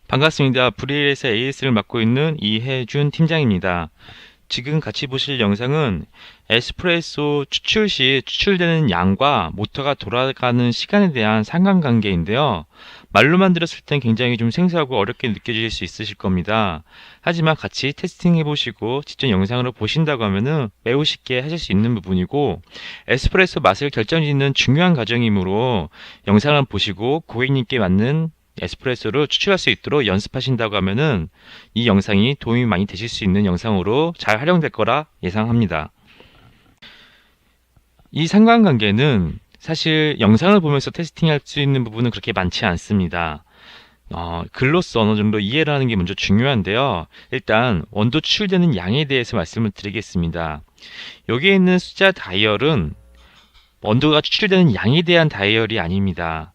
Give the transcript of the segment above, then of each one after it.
반갑습니다. 브리엘에서 AS를 맡고 있는 이혜준 팀장입니다. 지금 같이 보실 영상은 에스프레소 추출 시 추출되는 양과 모터가 돌아가는 시간에 대한 상관관계인데요. 말로만 들었을 땐 굉장히 좀 생소하고 어렵게 느껴질 수 있으실 겁니다. 하지만 같이 테스팅해 보시고 직접 영상으로 보신다고 하면은 매우 쉽게 하실 수 있는 부분이고, 에스프레소 맛을 결정짓는 중요한 과정이므로 영상을 보시고 고객님께 맞는 에스프레소를 추출할 수 있도록 연습하신다고 하면은 이 영상이 도움이 많이 되실 수 있는 영상으로 잘 활용될 거라 예상합니다. 이 상관관계는 사실 영상을 보면서 테스팅할 수 있는 부분은 그렇게 많지 않습니다. 글로써 어느 정도 이해를 하는 게 먼저 중요한데요. 일단 원두 추출되는 양에 대해서 말씀을 드리겠습니다. 여기에 있는 숫자 다이얼은 원두가 추출되는 양에 대한 다이얼이 아닙니다.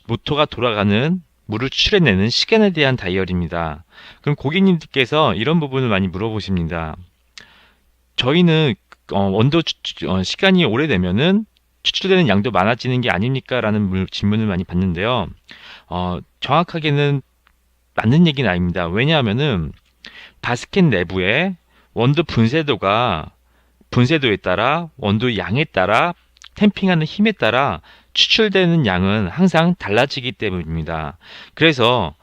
모터가 돌아가는 물을 추출해내는 시간에 대한 다이얼입니다. 그럼 고객님들께서 이런 부분을 많이 물어보십니다. 저희는 원두 시간이 오래되면은 추출되는 양도 많아지는 게 아닙니까? 라는 질문을 많이 받는데요. 정확하게는 맞는 얘기는 아닙니다. 왜냐하면은 바스켓 내부에 원두 분쇄도에 따라 원두 양에 따라 탬핑하는 힘에 따라 추출되는 양은 항상 달라지기 때문입니다. 그래서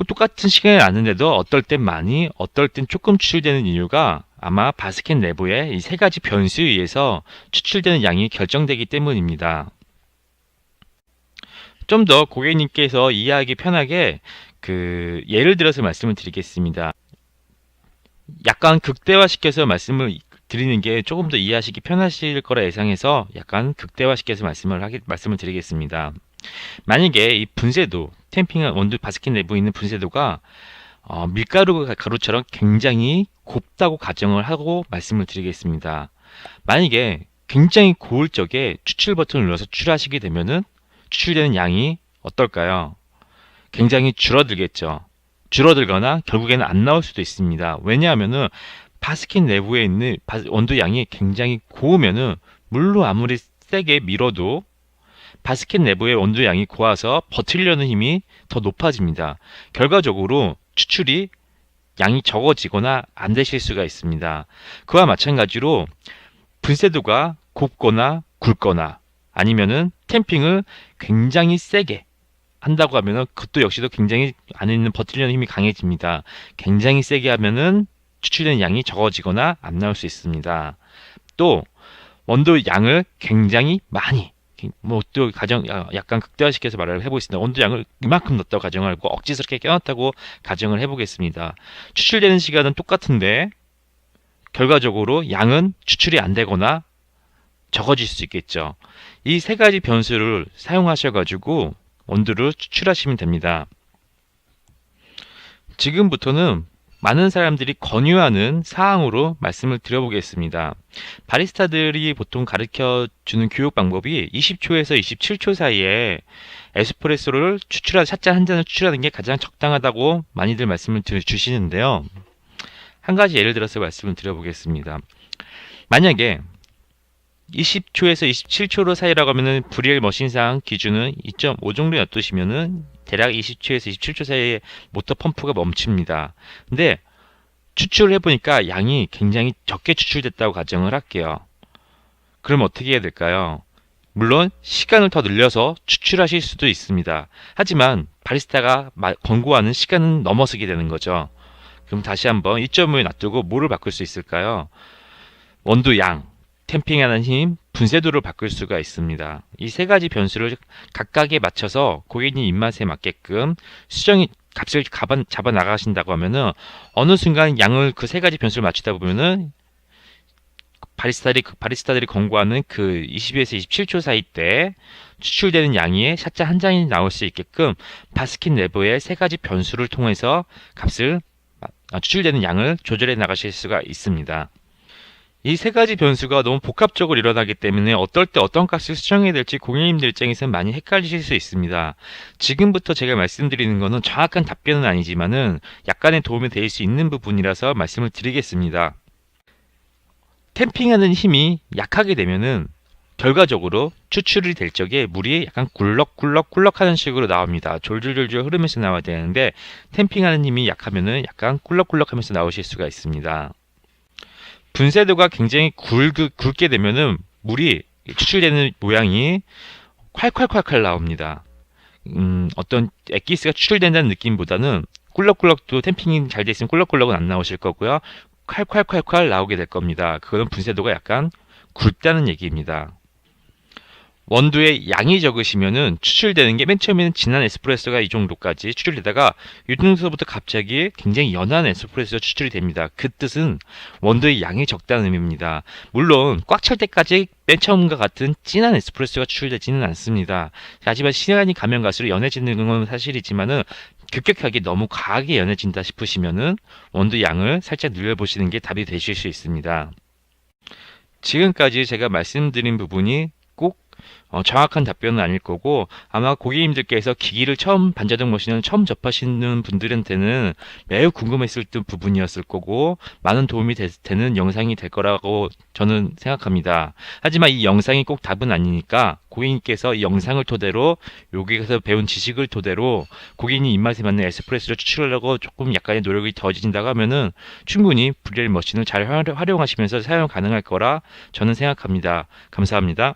똑같은 시간이 났는데도 어떨 땐 많이, 어떨 땐 조금 추출되는 이유가 아마 바스켓 내부의 이 세 가지 변수에 의해서 추출되는 양이 결정되기 때문입니다. 좀 더 고객님께서 이해하기 편하게 예를 들어서 말씀을 드리겠습니다. 약간 극대화시켜서 말씀을 드리는 게 조금 더 이해하시기 편하실 거라 예상해서 약간 극대화시켜서 말씀을 드리겠습니다. 만약에 이 분쇄도, 탬핑한 원두 바스켓 내부에 있는 분쇄도가 밀가루 가루처럼 굉장히 곱다고 가정을 하고 말씀을 드리겠습니다. 만약에 굉장히 고울 적에 추출 버튼을 눌러서 추출하시게 되면은 추출되는 양이 어떨까요? 굉장히 줄어들겠죠. 줄어들거나 결국에는 안 나올 수도 있습니다. 왜냐하면은 바스켓 내부에 있는 원두 양이 굉장히 고우면은 물로 아무리 세게 밀어도 바스켓 내부의 원두 양이 고와서 버티려는 힘이 더 높아집니다. 결과적으로 추출이 양이 적어지거나 안 되실 수가 있습니다. 그와 마찬가지로 분쇄도가 곱거나 굵거나 아니면은 탬핑을 굉장히 세게 한다고 하면은 그것도 역시도 굉장히 안에 있는 버티려는 힘이 강해집니다. 굉장히 세게 하면은 추출되는 양이 적어지거나 안 나올 수 있습니다. 또 원두 양을 굉장히 많이, 또 약간 극대화시켜서 말을 해보겠습니다. 원두 양을 이만큼 넣었다고 가정을 하고 억지스럽게 껴놨다고 가정을 해보겠습니다. 추출되는 시간은 똑같은데 결과적으로 양은 추출이 안 되거나 적어질 수 있겠죠. 이 세 가지 변수를 사용하셔가지고 원두를 추출하시면 됩니다. 지금부터는 많은 사람들이 권유하는 사항으로 말씀을 드려보겠습니다. 바리스타들이 보통 가르쳐 주는 교육 방법이 20초에서 27초 사이에 에스프레소를 샷잔 한 잔을 추출하는 게 가장 적당하다고 많이들 말씀을 주시는데요. 한 가지 예를 들어서 말씀을 드려보겠습니다. 만약에 20초에서 27초 사이라고 하면은 브리엘 머신상 기준은 2.5 정도 놔두시면은 대략 20초에서 27초 사이에 모터 펌프가 멈춥니다. 근데 추출을 해보니까 양이 굉장히 적게 추출됐다고 가정을 할게요. 그럼 어떻게 해야 될까요? 물론 시간을 더 늘려서 추출하실 수도 있습니다. 하지만 바리스타가 권고하는 시간은 넘어서게 되는 거죠. 그럼 다시 한번 2.5에 놔두고 뭐를 바꿀 수 있을까요? 원두 양, 탬핑하는 힘, 분쇄도를 바꿀 수가 있습니다. 이 세 가지 변수를 각각에 맞춰서 고객님 입맛에 맞게끔 값을 잡아 나가신다고 하면은 어느 순간 양을 그 세 가지 변수를 맞추다 보면은 바리스타들이 권고하는 그 20에서 27초 사이 때 추출되는 양이 샷잔 한 잔이 나올 수 있게끔 바스켓 내부의 세 가지 변수를 통해서 추출되는 양을 조절해 나가실 수가 있습니다. 이 세 가지 변수가 너무 복합적으로 일어나기 때문에 어떨 때 어떤 값을 수정해야 될지 고객님들 입장에서는 많이 헷갈리실 수 있습니다. 지금부터 제가 말씀드리는 것은 정확한 답변은 아니지만은 약간의 도움이 될 수 있는 부분이라서 말씀을 드리겠습니다. 탬핑하는 힘이 약하게 되면은 결과적으로 추출이 될 적에 물이 약간 꿀럭꿀럭꿀럭 하는 식으로 나옵니다. 졸졸졸졸 흐르면서 나와야 되는데 탬핑하는 힘이 약하면은 약간 꿀럭꿀럭 하면서 나오실 수가 있습니다. 분쇄도가 굉장히 굵게 되면은 물이 추출되는 모양이 콸콸콸콸 나옵니다. 어떤 엑기스가 추출된다는 느낌보다는 꿀럭꿀럭도 탬핑이 잘 돼 있으면 꿀럭꿀럭은 안 나오실 거고요. 콸콸콸콸 나오게 될 겁니다. 그거는 분쇄도가 약간 굵다는 얘기입니다. 원두의 양이 적으시면은 추출되는 게 맨 처음에는 진한 에스프레소가 이 정도까지 추출되다가 요즘서부터 갑자기 굉장히 연한 에스프레소가 추출이 됩니다. 그 뜻은 원두의 양이 적다는 의미입니다. 물론 꽉 찰 때까지 맨 처음과 같은 진한 에스프레소가 추출되지는 않습니다. 하지만 시간이 가면 갈수록 연해지는 건 사실이지만은 급격하게 너무 과하게 연해진다 싶으시면은 원두 양을 살짝 늘려보시는 게 답이 되실 수 있습니다. 지금까지 제가 말씀드린 부분이 꼭 정확한 답변은 아닐 거고 아마 고객님들께서 기기를 처음 반자동 머신을 처음 접하시는 분들한테는 매우 궁금했을 부분이었을 거고 많은 도움이 되는 영상이 될 거라고 저는 생각합니다. 하지만 이 영상이 꼭 답은 아니니까 고객님께서 이 영상을 토대로 여기에서 배운 지식을 토대로 고객님 입맛에 맞는 에스프레소를 추출하려고 조금 약간의 노력이 더해진다고 하면은 충분히 브리엘 머신을 잘 활용하시면서 사용 가능할 거라 저는 생각합니다. 감사합니다.